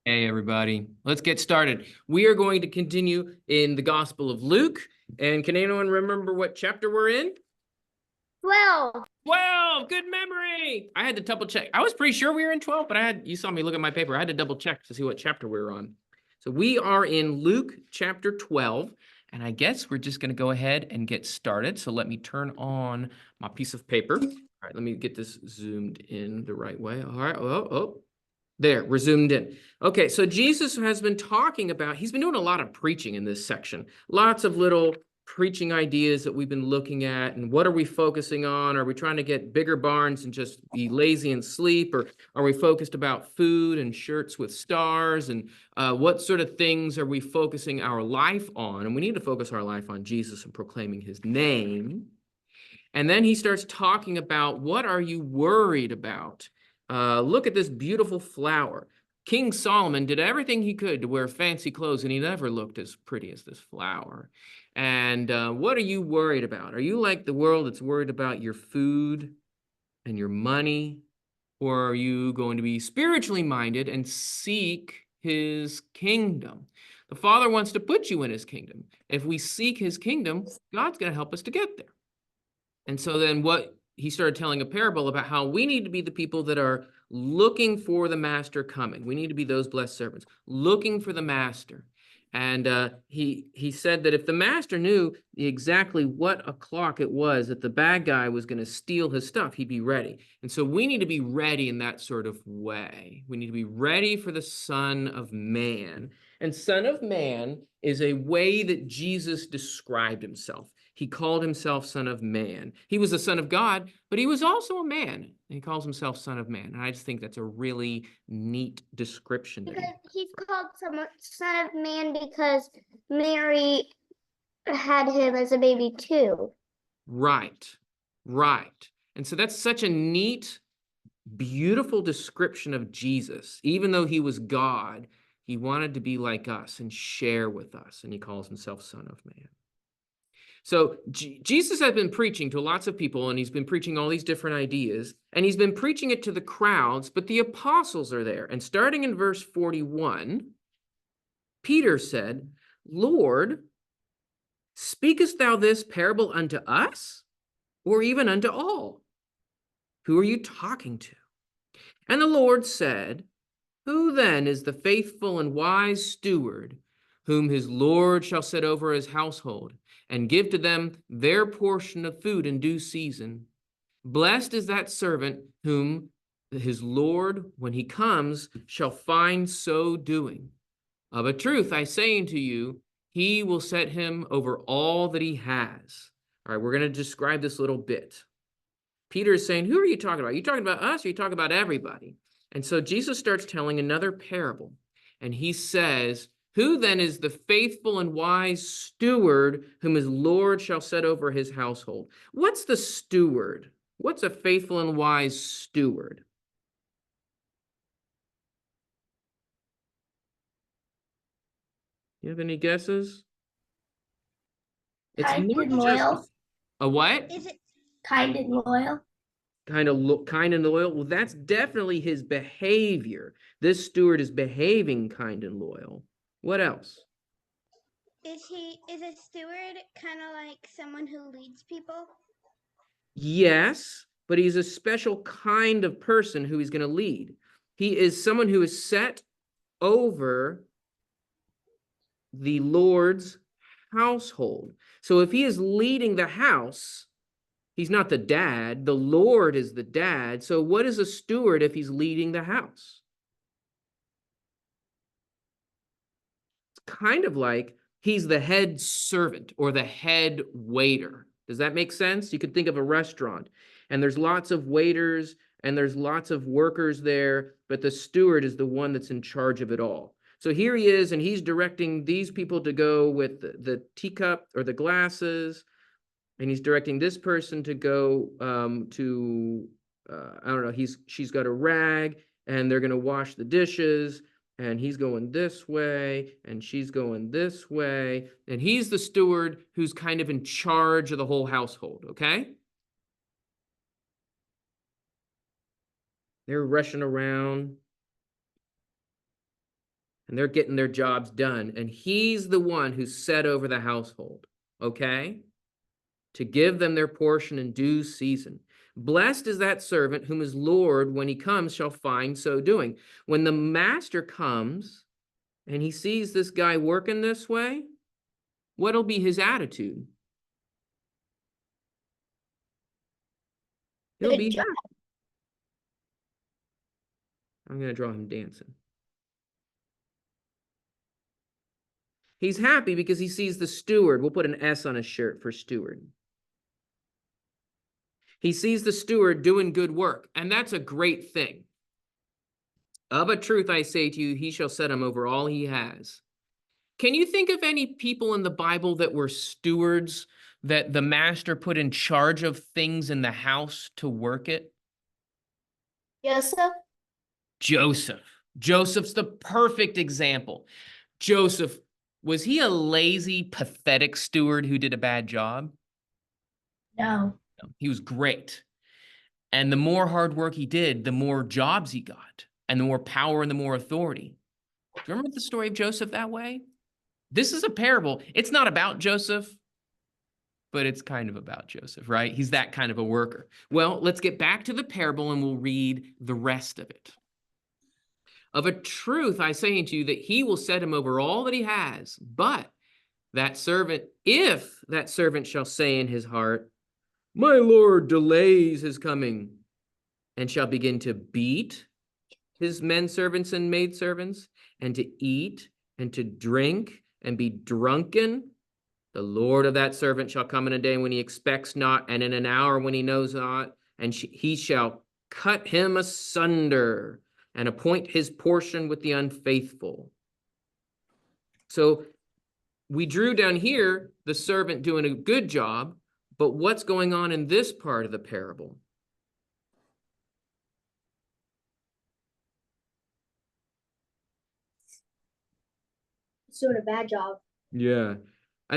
Hey, everybody. Let's get started. We are going to continue in the Gospel of Luke. And can anyone remember what chapter we're in? 12. 12. Good memory. I had to double check. I was pretty sure we were in 12, but you saw me look at my paper. I had to double check to see what chapter we were on. So we are in Luke chapter 12. And I guess we're just going to go ahead and get started. So let me turn on my piece of paper. All right, let me get this zoomed in the right way. All right. Oh. There, we're zoomed in. Okay, so Jesus has been talking about, he's been doing a lot of preaching in this section. Lots of little preaching ideas that we've been looking at. And what are we focusing on? Are we trying to get bigger barns and just be lazy and sleep? Or are we focused about food and shirts with stars? And what sort of things are we focusing our life on? And we need to focus our life on Jesus and proclaiming his name. And then he starts talking about, what are you worried about? Look at this beautiful flower. King Solomon did everything he could to wear fancy clothes, and he never looked as pretty as this flower. And what are you worried about? Are you like the world that's worried about your food and your money? Or are you going to be spiritually minded and seek his kingdom? The Father wants to put you in his kingdom. If we seek his kingdom, God's going to help us to get there. And so then he started telling a parable about how we need to be the people that are looking for the master coming. We need to be those blessed servants, looking for the master. And he said that if the master knew exactly what o'clock it was that the bad guy was going to steal his stuff, he'd be ready. And so we need to be ready in that sort of way. We need to be ready for the Son of Man. And Son of Man is a way that Jesus described himself. He called himself Son of Man. He was the Son of God, but he was also a man. And he calls himself Son of Man. And I just think that's a really neat description. Because he's called Son of Man because Mary had him as a baby too. Right. And so that's such a neat, beautiful description of Jesus. Even though he was God, he wanted to be like us and share with us. And he calls himself Son of Man. So Jesus has been preaching to lots of people, and he's been preaching all these different ideas, and he's been preaching it to the crowds, but the apostles are there. And starting in verse 41, Peter said, Lord, speakest thou this parable unto us, or even unto all? Who are you talking to? And the Lord said, Who then is the faithful and wise steward, whom his Lord shall set over his household, and give to them their portion of food in due season? Blessed is that servant whom his Lord, when he comes, shall find so doing. Of a truth, I say unto you, he will set him over all that he has. All right, we're going to describe this little bit. Peter is saying, who are you talking about? Are you talking about us, or are you talking about everybody? And so Jesus starts telling another parable, and he says, who then is the faithful and wise steward whom his Lord shall set over his household? What's the steward? What's a faithful and wise steward? You have any guesses? It's Kind not and just loyal. a what? Is it kind and loyal? Kind and loyal. Well, that's definitely his behavior. This steward is behaving kind and loyal. What else? Is a steward kind of like someone who leads people? Yes, but he's a special kind of person who he's going to lead. He is someone who is set over the Lord's household. So if he is leading the house, he's not the dad. The Lord is the dad. So what is a steward if he's leading the house? It's kind of like he's the head servant or the head waiter. Does that make sense? You could think of a restaurant, and there's lots of waiters and there's lots of workers there, but the steward is the one that's in charge of it all. So here he is, and he's directing these people to go with the teacup or the glasses, and he's directing this person to go I don't know, she's got a rag, and they're going to wash the dishes, and he's going this way, and she's going this way, and he's the steward who's kind of in charge of the whole household, okay? They're rushing around. and they're getting their jobs done. And he's the one who's set over the household, okay? To give them their portion in due season. Blessed is that servant whom his Lord, when he comes, shall find so doing. When the master comes and he sees this guy working this way, what'll be his attitude? He'll be happy. I'm going to draw him dancing. He's happy because he sees the steward. We'll put an S on his shirt for steward. He sees the steward doing good work, and that's a great thing. Of a truth, I say to you, he shall set him over all he has. Can you think of any people in the Bible that were stewards that the master put in charge of things in the house to work it? Joseph? Joseph. Joseph's the perfect example. Joseph, was he a lazy, pathetic steward who did a bad job? No. No, he was great. And the more hard work he did, the more jobs he got, and the more power and the more authority. Do you remember the story of Joseph that way? This is a parable. It's not about Joseph, but it's kind of about Joseph, right? He's that kind of a worker. Well, let's get back to the parable and we'll read the rest of it. Of a truth, I say unto you that he will set him over all that he has. But that servant, if that servant shall say in his heart, my Lord delays his coming, and shall begin to beat his men servants and maid servants, and to eat and to drink and be drunken, the Lord of that servant shall come in a day when he expects not, and in an hour when he knows not, and he shall cut him asunder and appoint his portion with the unfaithful. So we drew down here the servant doing a good job, but what's going on in this part of the parable? He's doing a bad job. Yeah.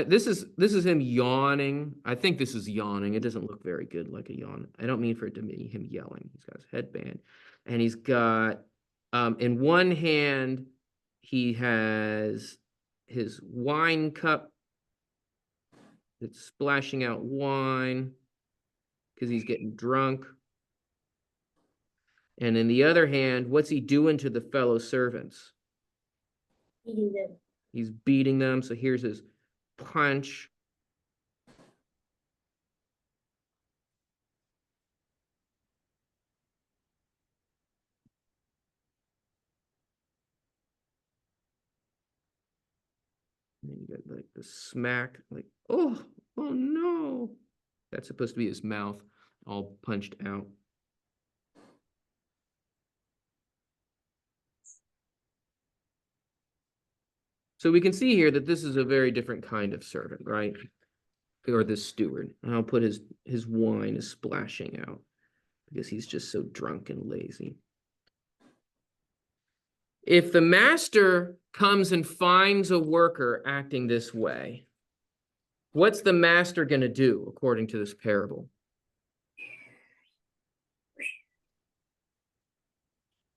This is him yawning. I think this is yawning. It doesn't look very good like a yawn. I don't mean for it to be him yelling. He's got his headband, and he's got in one hand he has his wine cup that's splashing out wine because he's getting drunk. And in the other hand, what's he doing to the fellow servants? Beating them. He's beating them. So here's his punch. And then you got like the smack, like, oh no. That's supposed to be his mouth all punched out. So we can see here that this is a very different kind of servant, right? Or this steward. And I'll put his wine is splashing out because he's just so drunk and lazy. If the master comes and finds a worker acting this way, what's the master going to do according to this parable?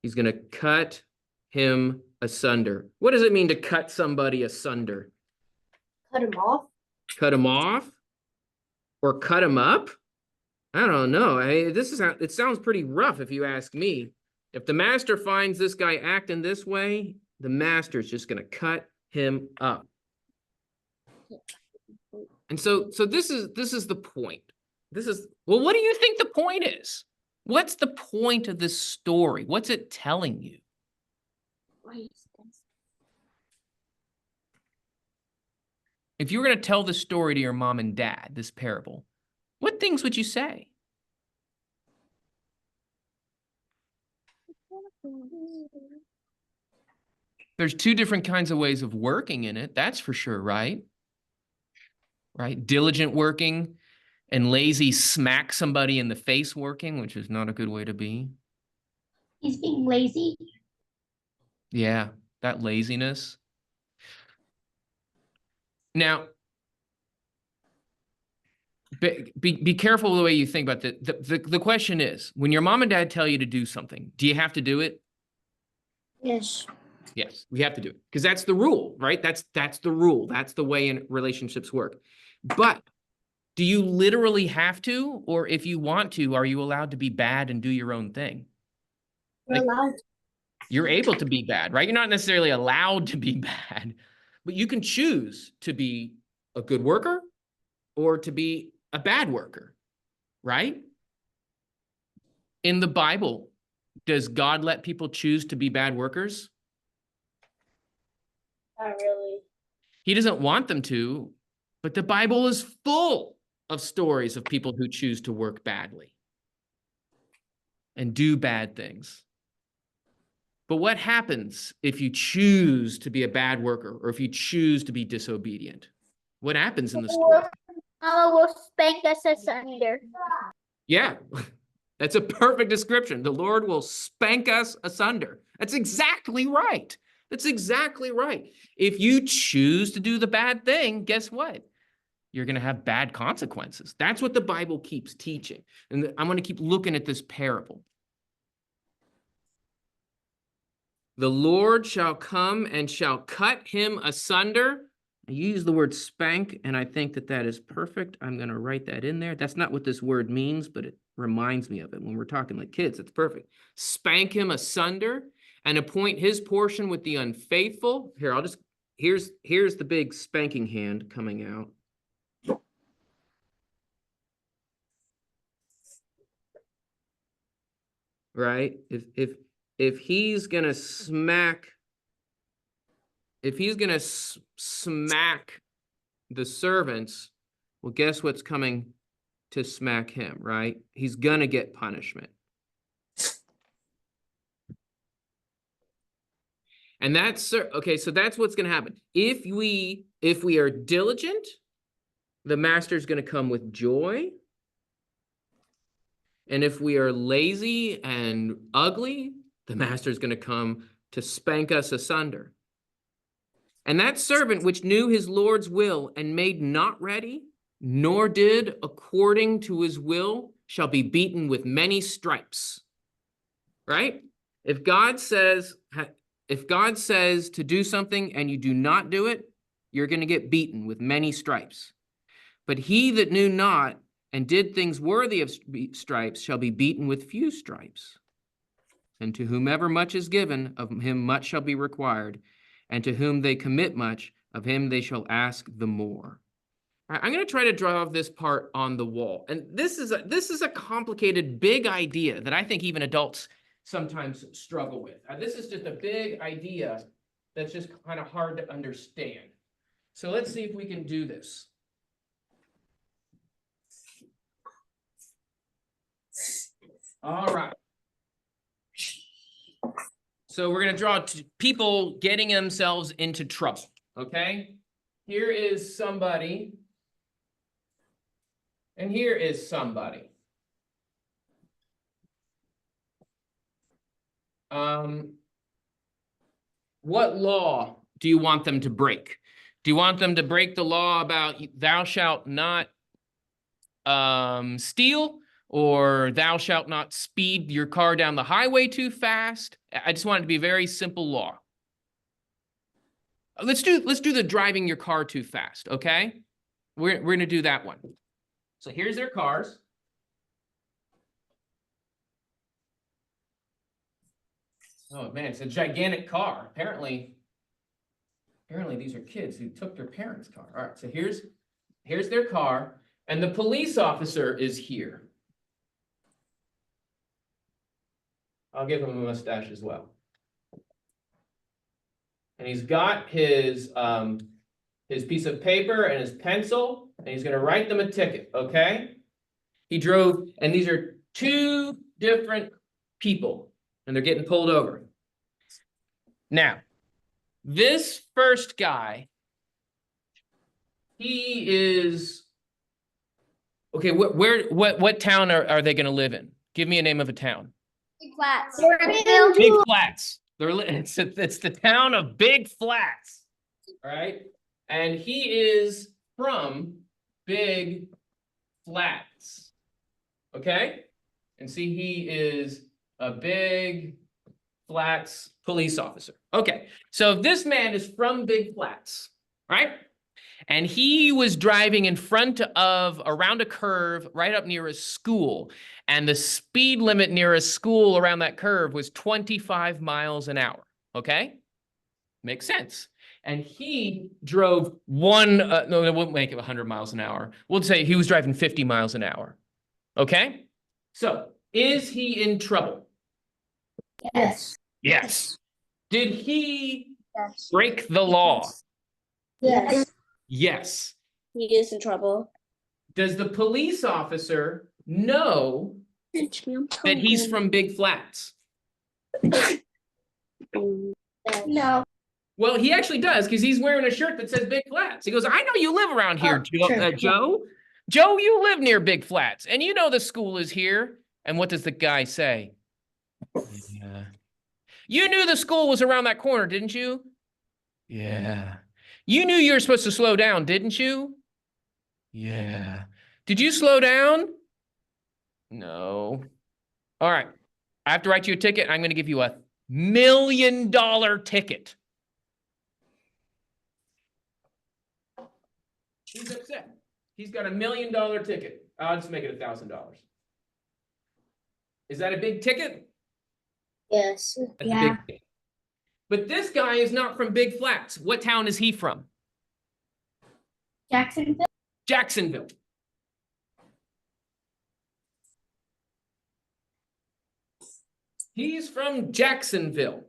He's going to cut him asunder. What does it mean to cut somebody asunder? Cut him off? Cut him off? Or cut him up? I don't know. It sounds pretty rough if you ask me. If the master finds this guy acting this way, the master's just going to cut him up. And so this is the point. Well, what do you think the point is? What's the point of this story? What's it telling you? If you were going to tell the story to your mom and dad, this parable, what things would you say? There's two different kinds of ways of working in it, that's for sure, right? Right? Diligent working and lazy smack somebody in the face working, which is not a good way to be. He's being lazy. Yeah, that laziness. Now, be careful the way you think about it. The question is, when your mom and dad tell you to do something, do you have to do it? Yes. Yes, we have to do it because that's the rule, right? That's the rule. That's the way in relationships work. But do you literally have to, or if you want to, are you allowed to be bad and do your own thing? Like, you're able to be bad, right? You're not necessarily allowed to be bad, but you can choose to be a good worker or to be a bad worker, right? In the Bible, does God let people choose to be bad workers? Not really. He doesn't want them to, but the Bible is full of stories of people who choose to work badly and do bad things. But what happens if you choose to be a bad worker or if you choose to be disobedient? What happens in the story? Mama will spank us asunder. Yeah, that's a perfect description. The Lord will spank us asunder. That's exactly right. That's exactly right. If you choose to do the bad thing, guess what? You're going to have bad consequences. That's what the Bible keeps teaching. And I'm going to keep looking at this parable. The Lord shall come and shall cut him asunder. I use the word spank, and I think that that is perfect. I'm going to write that in there. That's not what this word means, but it reminds me of it. When we're talking like kids, it's perfect. Spank him asunder and appoint his portion with the unfaithful. Here, here's the big spanking hand coming out. Right? If he's going to smack smack the servants, well, guess what's coming to smack him, right? He's gonna get punishment. And that's okay, so that's what's gonna happen. If we are diligent, the master's gonna come with joy. And if we are lazy and ugly, the master's gonna come to spank us asunder. And that servant which knew his Lord's will and made not ready, nor did according to his will, shall be beaten with many stripes. Right? If God says to do something and you do not do it, you're going to get beaten with many stripes. But he that knew not and did things worthy of stripes shall be beaten with few stripes. And to whomever much is given, of him much shall be required. And to whom they commit much, of him they shall ask the more. All right, I'm going to try to draw this part on the wall. And this is a complicated, big idea that I think even adults sometimes struggle with. This is just a big idea that's just kind of hard to understand. So let's see if we can do this. All right. So we're going to draw people getting themselves into trouble, okay? Here is somebody, and here is somebody. What law do you want them to break? Do you want them to break the law about thou shalt not steal, or thou shalt not speed your car down the highway too fast? I just want it to be a very simple law. Let's do the driving your car too fast, okay? We're going to do that one. So here's their cars. Oh man, it's a gigantic car. Apparently these are kids who took their parents' car. All right, so here's their car, and the police officer is here. I'll give him a mustache as well. And he's got his piece of paper and his pencil, and he's going to write them a ticket, okay? He drove, and these are two different people, and they're getting pulled over. Now, this first guy, he is, okay, what town are they going to live in? Give me a name of a town. Big Flats. Big Flats. It's the town of Big Flats. All right. And he is from Big Flats. Okay. And see, he is a Big Flats police officer. Okay, so this man is from Big Flats, right? And he was driving in front of, around a curve right up near a school. And the speed limit near a school around that curve was 25 miles an hour. Okay? Makes sense. And he drove no, it wouldn't make it 100 miles an hour. We'll say he was driving 50 miles an hour. Okay? So, is he in trouble? Yes. Yes. Did he Yes. break the law? Yes. Yes. He is in trouble. Does the police officer know that he's from Big Flats? No. Well, he actually does, because he's wearing a shirt that says Big Flats. He goes, I know you live around here, Joe. Joe, you live near Big Flats, and you know the school is here. And what does the guy say? Yeah. You knew the school was around that corner, didn't you? Yeah. You knew you were supposed to slow down, didn't you? Yeah. Did you slow down? No. All right. I have to write you a ticket. I'm going to give you $1 million ticket. He's upset. He's got $1 million ticket. I'll just make it $1,000. Is that a big ticket? Yes. That's a big ticket. But this guy is not from Big Flats. What town is he from? Jacksonville. Jacksonville. He's from Jacksonville.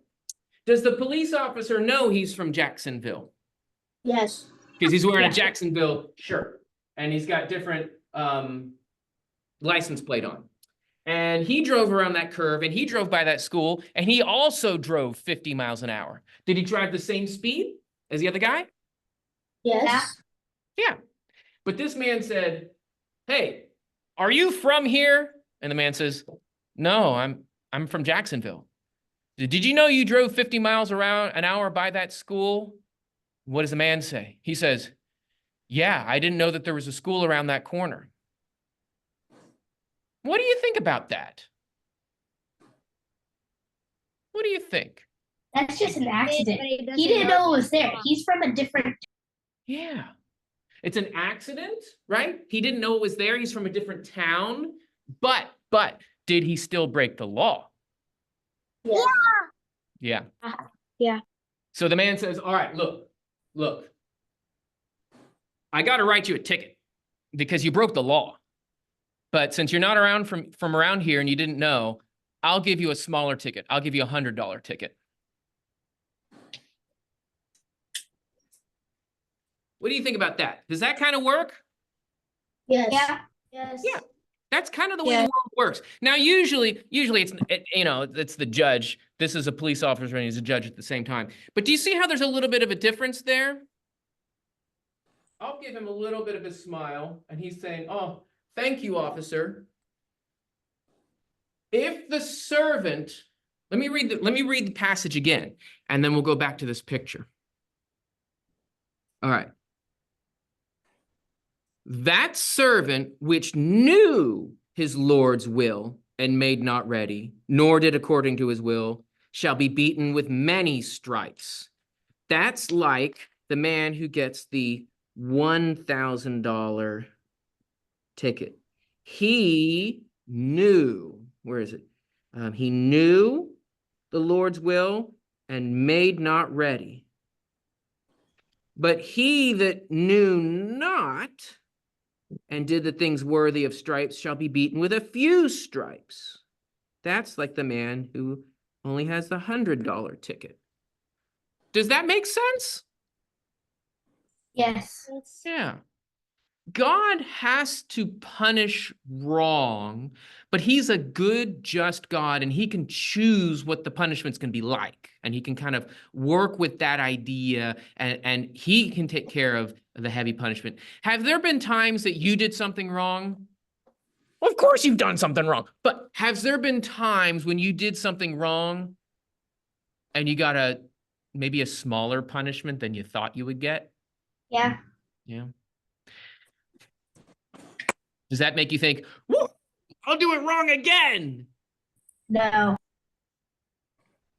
Does the police officer know he's from Jacksonville? Yes. Because he's wearing a Jacksonville shirt and he's got different license plate on. And he drove around that curve and he drove by that school and he also drove 50 miles an hour. Did he drive the same speed as the other guy? Yes. Yeah. But this man said, hey, are you from here? And the man says, no, I'm from Jacksonville. Did you know you drove 50 miles around an hour by that school? What does the man say? He says, yeah, I didn't know that there was a school around that corner. What do you think about that? What do you think? That's just an accident. He didn't know it was there. He's from a different. Yeah. It's an accident, right? He didn't know it was there. He's from a different town. But did he still break the law? Yeah. Yeah. Yeah. So the man says, all right, look, I got to write you a ticket because you broke the law. But since you're not around from around here and you didn't know, I'll give you a smaller ticket. I'll give you $100 ticket. What do you think about that? Does that kind of work? Yes. Yeah. Yes. Yeah. That's kind of the way the world works. Now, usually it's the judge. This is a police officer and he's a judge at the same time. But do you see how there's a little bit of a difference there? I'll give him a little bit of a smile and he's saying, oh, thank you, officer. If the servant, let me read the passage again, and then we'll go back to this picture. All right. That servant which knew his Lord's will and made not ready, nor did according to his will, shall be beaten with many stripes. That's like the man who gets the $1,000 ticket. He knew, where is it? He knew the Lord's will and made not ready. But he that knew not and did the things worthy of stripes shall be beaten with a few stripes. That's like the man who only has the $100 ticket. Does that make sense? Yes. Yeah. God has to punish wrong, but he's a good, just God, and he can choose what the punishment's going to be like. And he can kind of work with that idea, and he can take care of the heavy punishment. Have there been times that you did something wrong? Well, of course you've done something wrong, but has there been times when you did something wrong and you got maybe a smaller punishment than you thought you would get? Yeah. Yeah. Does that make you think, whoa, I'll do it wrong again? No.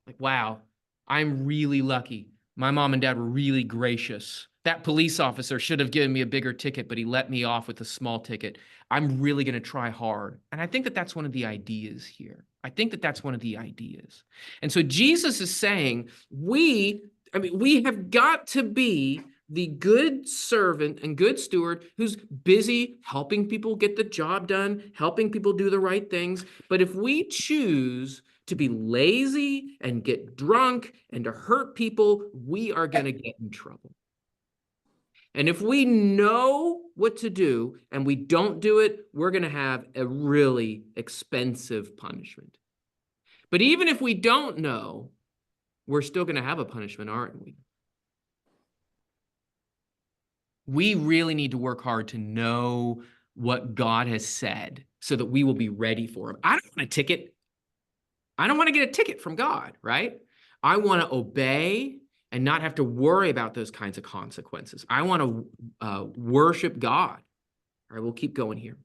Like, wow, I'm really lucky. My mom and dad were really gracious. That police officer should have given me a bigger ticket, but he let me off with a small ticket. I'm really going to try hard. And I think that that's one of the ideas here. I think that that's one of the ideas. And so Jesus is saying, we have got to be the good servant and good steward who's busy helping people get the job done, helping people do the right things. But if we choose to be lazy and get drunk and to hurt people, we are going to get in trouble. And if we know what to do and we don't do it, we're going to have a really expensive punishment. But even if we don't know, we're still going to have a punishment, aren't we? We really need to work hard to know what God has said so that we will be ready for him. I don't want a ticket. I don't want to get a ticket from God, right? I want to obey and not have to worry about those kinds of consequences. I want to worship God. All right, we'll keep going here.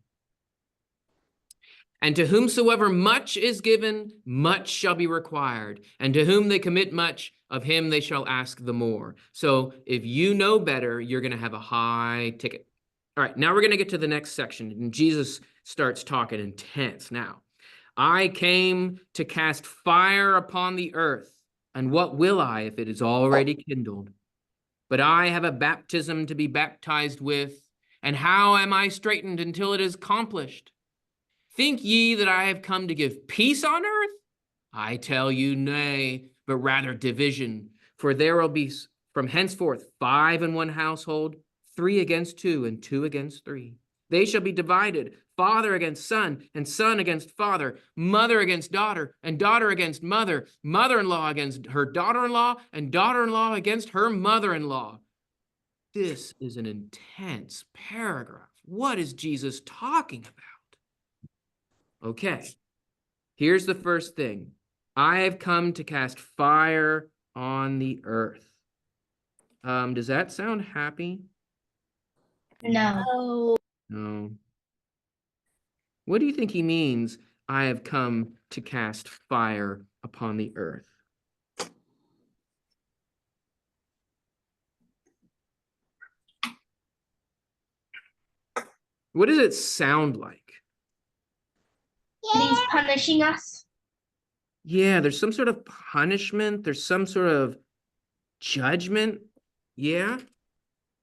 And to whomsoever much is given, much shall be required. And to whom they commit much, of him they shall ask the more. So if you know better, you're going to have a high ticket. All right, now we're going to get to the next section. And Jesus starts talking intense now. I came to cast fire upon the earth. And what will I if it is already kindled? But I have a baptism to be baptized with. And how am I straitened until it is accomplished? Think ye that I have come to give peace on earth? I tell you, nay, but rather division. For there will be from henceforth 5 in one household, 3 against 2, and 2 against 3. They shall be divided, father against son, and son against father, mother against daughter, and daughter against mother, mother-in-law against her daughter-in-law, and daughter-in-law against her mother-in-law. This is an intense paragraph. What is Jesus talking about? Okay, here's the first thing. I have come to cast fire on the earth. Does that sound happy? No. No. What do you think he means, I have come to cast fire upon the earth? What does it sound like? He's punishing us. Yeah, there's some sort of punishment. There's some sort of judgment. Yeah,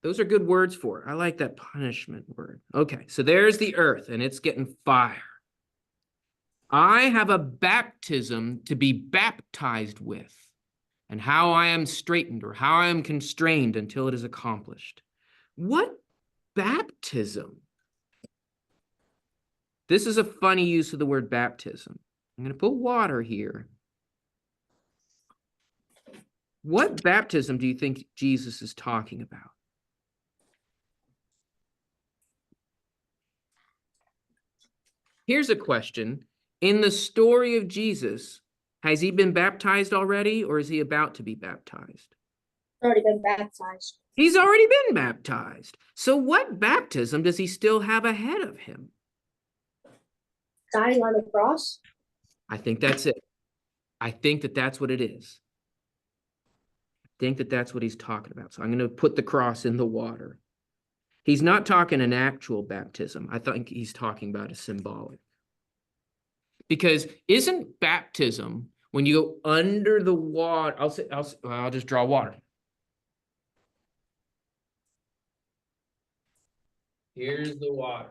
those are good words for it. I like that punishment word. Okay, so there's the earth, and it's getting fire. I have a baptism to be baptized with, and how I am straitened or how I am constrained until it is accomplished. What baptism? This is a funny use of the word baptism. I'm going to put water here. What baptism do you think Jesus is talking about? Here's a question. In the story of Jesus, has he been baptized already, or is he about to be baptized? Already been baptized. He's already been baptized. So what baptism does he still have ahead of him? Dying on the cross. I think that's it. I think that that's what it is. I think that that's what he's talking about. So I'm going to put the cross in the water. He's not talking an actual baptism. I think he's talking about a symbolic. Because isn't baptism when you go under the water? I'll just draw water. Here's the water.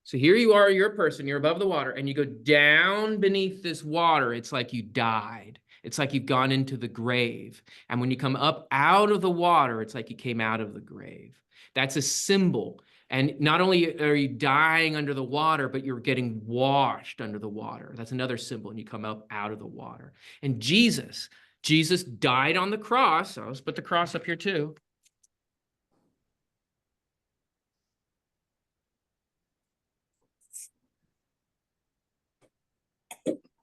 So here you are, you're a person, you're above the water, and you go down beneath this water. It's like you died. It's like you've gone into the grave. And when you come up out of the water, it's like you came out of the grave. That's a symbol. And not only are you dying under the water, but you're getting washed under the water. That's another symbol, and you come up out of the water. And Jesus died on the cross. So let's put the cross up here too.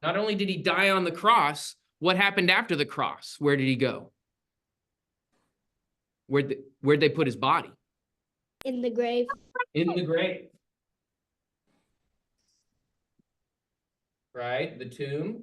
Not only did he die on the cross, what happened after the cross? Where did he go? Where'd they put his body? In the grave. In the grave. Right? The tomb.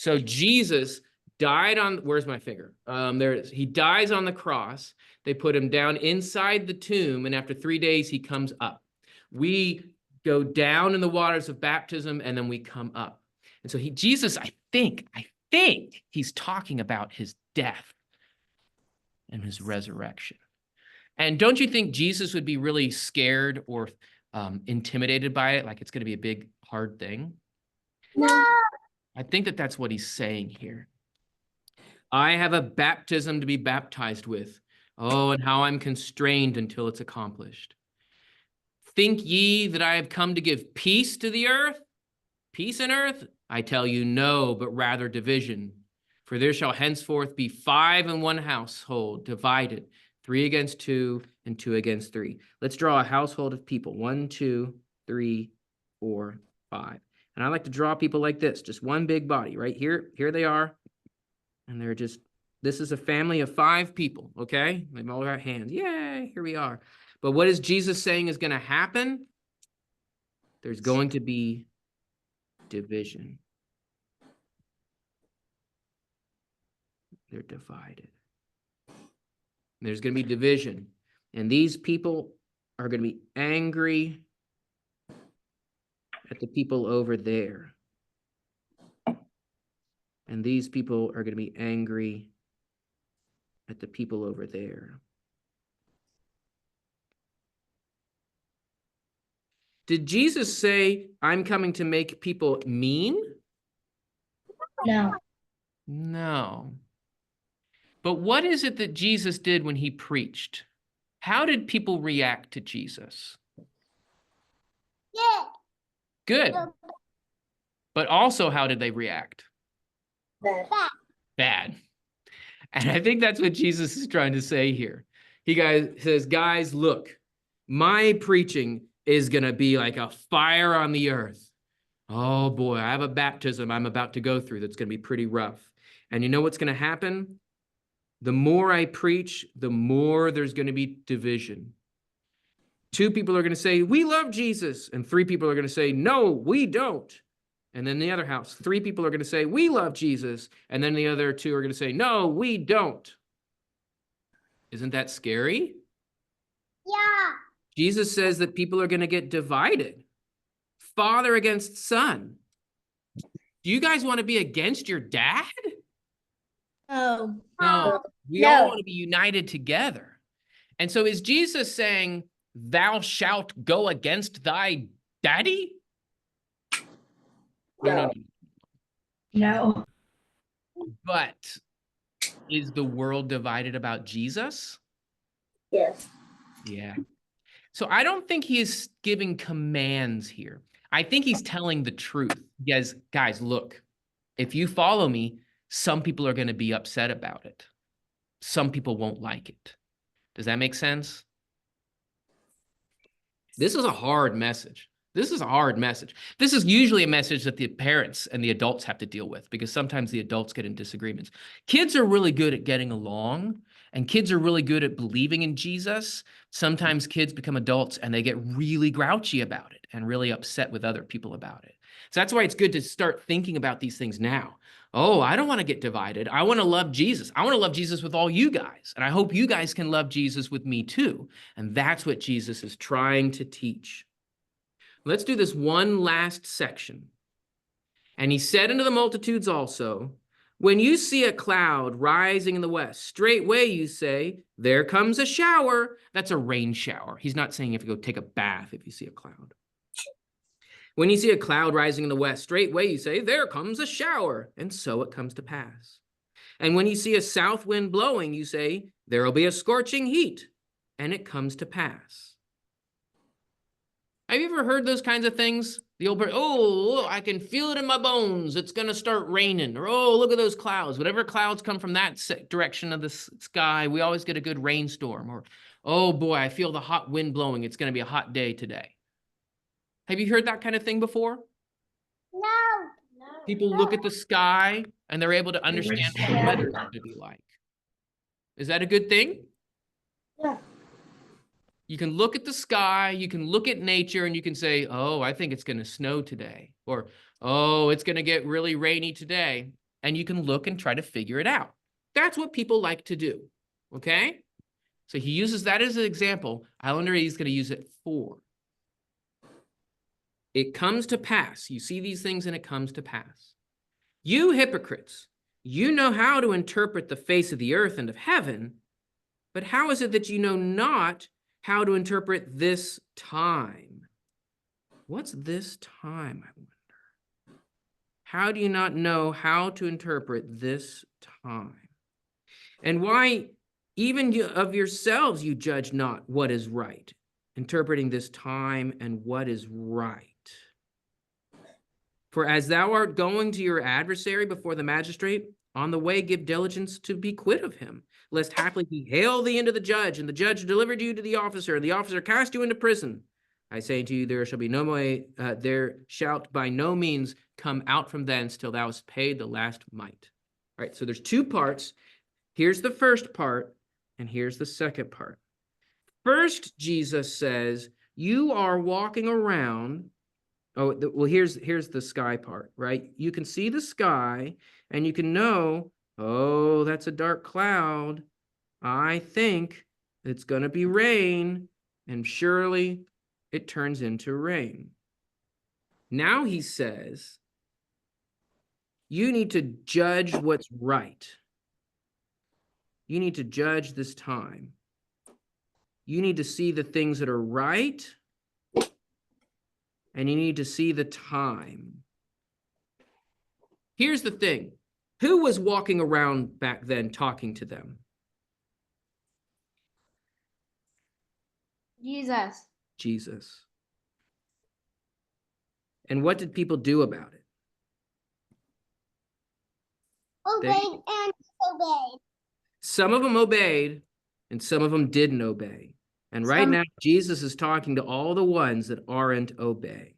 So Jesus died on, where's my finger? There it is. He dies on the cross. They put him down inside the tomb, and after 3 days, he comes up. We go down in the waters of baptism, and then we come up. And so Jesus, I think he's talking about his death and his resurrection. And don't you think Jesus would be really scared or intimidated by it? Like it's going to be a big, hard thing? No. I think that's what he's saying here. I have a baptism to be baptized with. Oh, and how I'm constrained until it's accomplished. Think ye that I have come to give peace to the earth? Peace in earth? I tell you no, but rather division. For there shall henceforth be 5 in one household, divided, 3 against 2, and 2 against 3. Let's draw a household of people. 1, 2, 3, 4, 5. And I like to draw people like this, just one big body right here. Here they are. And they're just, this is a family of 5 people, okay? They've all got hands. Yay, here we are. But what is Jesus saying is going to happen? There's going to be division. They're divided. There's going to be division. And these people are going to be angry at the people over there. And these people are going to be angry at the people over there. Did Jesus say, I'm coming to make people mean? No. No. But what is it that Jesus did when he preached? How did people react to Jesus? Yeah. Good. But also, how did they react? Bad. Bad. And I think that's what Jesus is trying to say here. He says, guys, look, my preaching is going to be like a fire on the earth. Oh boy, I have a baptism I'm about to go through that's going to be pretty rough. And you know what's going to happen? The more I preach, the more there's going to be division. 2 people are going to say, we love Jesus. And 3 people are going to say, no, we don't. And then the other house, 3 people are going to say, we love Jesus. And then the other 2 are going to say, no, we don't. Isn't that scary? Yeah. Jesus says that people are going to get divided. Father against son. Do you guys want to be against your dad? Oh. No. We all want to be united together. And so is Jesus saying, thou shalt go against thy daddy? No. No. But is the world divided about Jesus? Yes. Yeah. So I don't think he is giving commands here. I think he's telling the truth. Guys, look, if you follow me, some people are going to be upset about it. Some people won't like it. Does that make sense? This is a hard message. This is a hard message. This is usually a message that the parents and the adults have to deal with because sometimes the adults get in disagreements. Kids are really good at getting along, and kids are really good at believing in Jesus. Sometimes kids become adults and they get really grouchy about it and really upset with other people about it. So that's why it's good to start thinking about these things now. Oh, I don't want to get divided. I want to love Jesus. I want to love Jesus with all you guys. And I hope you guys can love Jesus with me too. And that's what Jesus is trying to teach. Let's do this one last section. And he said unto the multitudes also, when you see a cloud rising in the west, straightway you say, there comes a shower. That's a rain shower. He's not saying you have to go take a bath if you see a cloud. When you see a cloud rising in the west, straightway you say, there comes a shower. And so it comes to pass. And when you see a south wind blowing, you say, there will be a scorching heat. And it comes to pass. Have you ever heard those kinds of things? The old person, oh, I can feel it in my bones. It's going to start raining. Or, oh, look at those clouds. Whatever clouds come from that direction of the sky, we always get a good rainstorm. Or, oh boy, I feel the hot wind blowing. It's going to be a hot day today. Have you heard that kind of thing before? No. People look at the sky and they're able to understand what the weather's going to be like. Is that a good thing? Yeah. You can look at the sky, you can look at nature, and you can say, oh, I think it's going to snow today. Or, oh, it's going to get really rainy today. and you can look and try to figure it out. That's what people like to do, okay? So he uses that as an example. I wonder he's going to use it for. It comes to pass. You see these things and it comes to pass. You hypocrites, you know how to interpret the face of the earth and of heaven, but how is it that you know not how to interpret this time? What's this time, I wonder? How do you not know how to interpret this time? And why, even of yourselves, you judge not what is right, interpreting this time and what is right. For as thou art going to your adversary before the magistrate, on the way give diligence to be quit of him, lest haply he hail thee into the judge, and the judge delivered you to the officer, and the officer cast you into prison. I say to you, there shall be no way, there shalt by no means come out from thence till thou hast paid the last mite. All right, so there's two parts. Here's the first part, and here's the second part. First, Jesus says, you are walking around. Oh, well, here's the sky part, right? You can see the sky, and you can know, oh, that's a dark cloud. I think it's going to be rain, and surely it turns into rain. Now he says, you need to judge what's right. You need to judge this time. You need to see the things that are right, and you need to see the time. Here's the thing. Who was walking around back then talking to them? Jesus. Jesus. And what did people do about it? Obeyed and disobeyed. Some of them obeyed, and some of them didn't obey. And right now, Jesus is talking to all the ones that aren't obeying.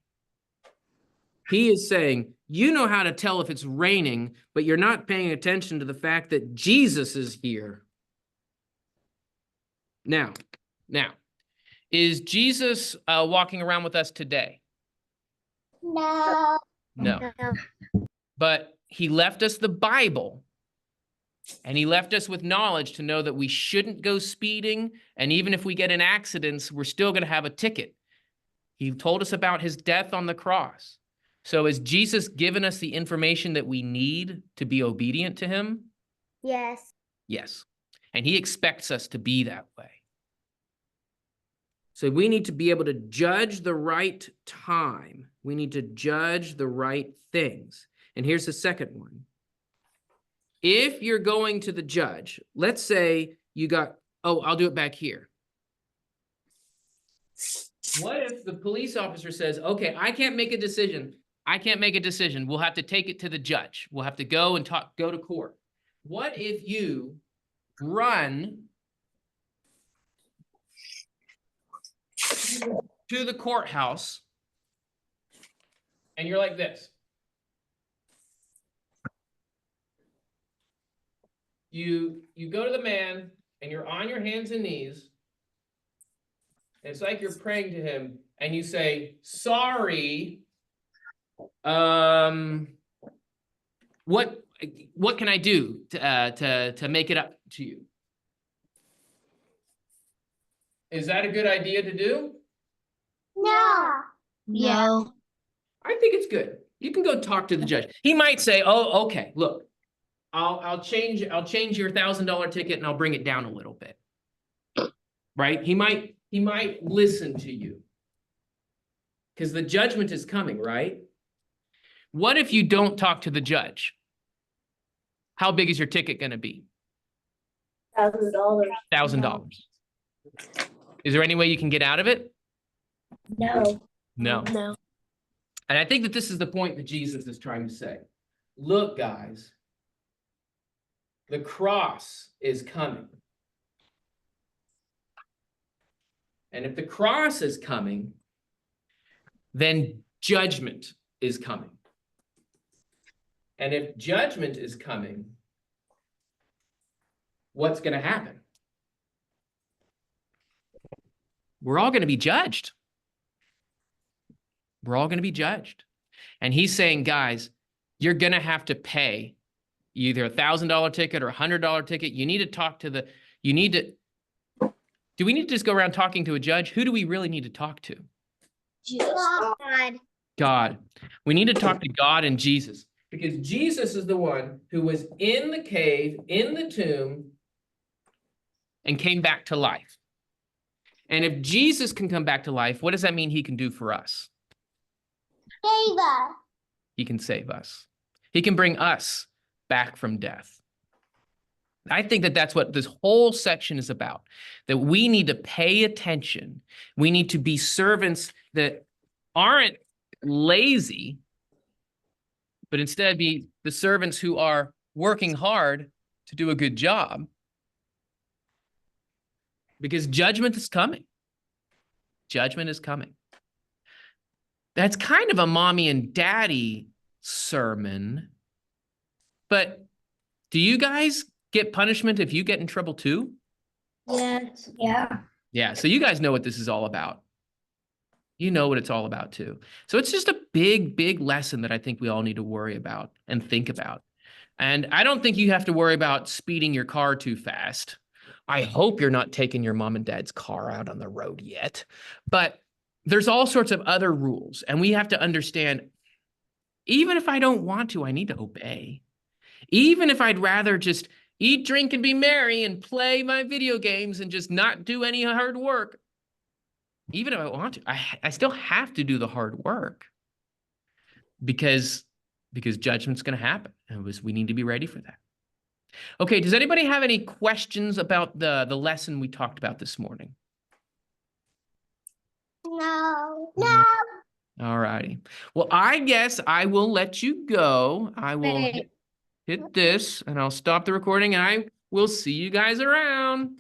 He is saying, you know how to tell if it's raining, but you're not paying attention to the fact that Jesus is here. Now, is Jesus walking around with us today? No. No. But he left us the Bible, and he left us with knowledge to know that we shouldn't go speeding, and even if we get in accidents, we're still going to have a ticket. He told us about his death on the cross. So has Jesus given us the information that we need to be obedient to him? Yes. Yes. And he expects us to be that way. So we need to be able to judge the right time. We need to judge the right things. And here's the second one. If you're going to the judge, let's say you got, oh, I'll do it back here. What if the police officer says, okay, I can't make a decision. I can't make a decision. We'll have to take it to the judge. We'll have to go and go to court. What if you run to the courthouse and you're like this? You go to the man and you're on your hands and knees. And it's like you're praying to him and you say, sorry, what can I do to make it up to you? Is that a good idea to do? No. No. I think it's good. You can go talk to the judge. He might say, oh, okay, look, I'll change your $1,000 ticket and I'll bring it down a little bit. Right? He might listen to you. Because the judgment is coming, right? What if you don't talk to the judge? How big is your ticket going to be? $1,000. $1,000. Is there any way you can get out of it? No. No. No. And I think that this is the point that Jesus is trying to say. Look, guys, the cross is coming. And if the cross is coming, then judgment is coming. And if judgment is coming, what's going to happen? We're all going to be judged. We're all going to be judged. And he's saying, guys, you're going to have to pay either $1,000 ticket or $100 ticket. You need to talk to do we need to just go around talking to a judge? Who do we really need to talk to? God. God. We need to talk to God and Jesus, because Jesus is the one who was in the cave, in the tomb, and came back to life. And if Jesus can come back to life, what does that mean he can do for us? Save us. He can save us. He can bring us back from death. I think that that's what this whole section is about, that we need to pay attention. We need to be servants that aren't lazy, but instead be the servants who are working hard to do a good job, because judgment is coming. Judgment is coming. That's kind of a mommy and daddy sermon, but do you guys get punishment if you get in trouble too? Yes. Yeah. Yeah, so you guys know what this is all about. You know what it's all about too. So it's just a big, big lesson that I think we all need to worry about and think about. And I don't think you have to worry about speeding your car too fast. I hope you're not taking your mom and dad's car out on the road yet. But there's all sorts of other rules, and we have to understand, even if I don't want to, I need to obey. Even if I'd rather just eat, drink, and be merry and play my video games and just not do any hard work, even if I want to, I still have to do the hard work, because judgment's going to happen, and we need to be ready for that. Okay, does anybody have any questions about the lesson we talked about this morning? No. No. All righty. Well, I guess I will let you go. I will hit this, and I'll stop the recording, and I will see you guys around.